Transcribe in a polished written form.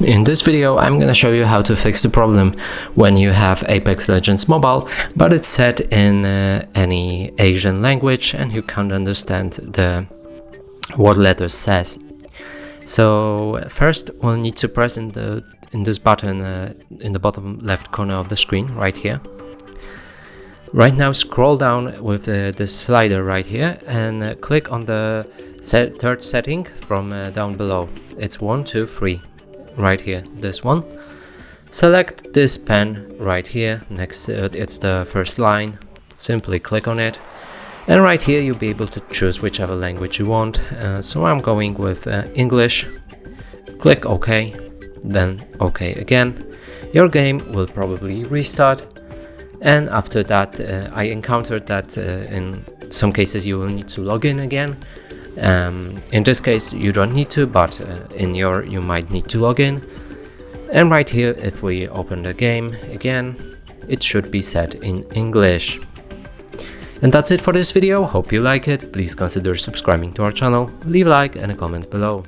In this video I'm gonna show you how to fix the problem when you have Apex Legends Mobile, but it's set in any Asian language and you can't understand what letters says. So first we'll need to press in this button in the bottom left corner of the screen right here. Right now scroll down with the slider right here and click on the third setting from down below. It's 1, 2, 3 right here, this one. Select this pen right here next it's the first line. Simply click on it, and right here you'll be able to choose whichever language you want. So I'm going with English. Click OK, then OK again. Your game will probably restart, and after that I encountered that in some cases you will need to log in again. In this case you don't need to, but you might need to log in. And right here, if we open the game again, it should be set in English. And that's it for this video. Hope you like it. Please consider subscribing to our channel, leave a like and a comment below.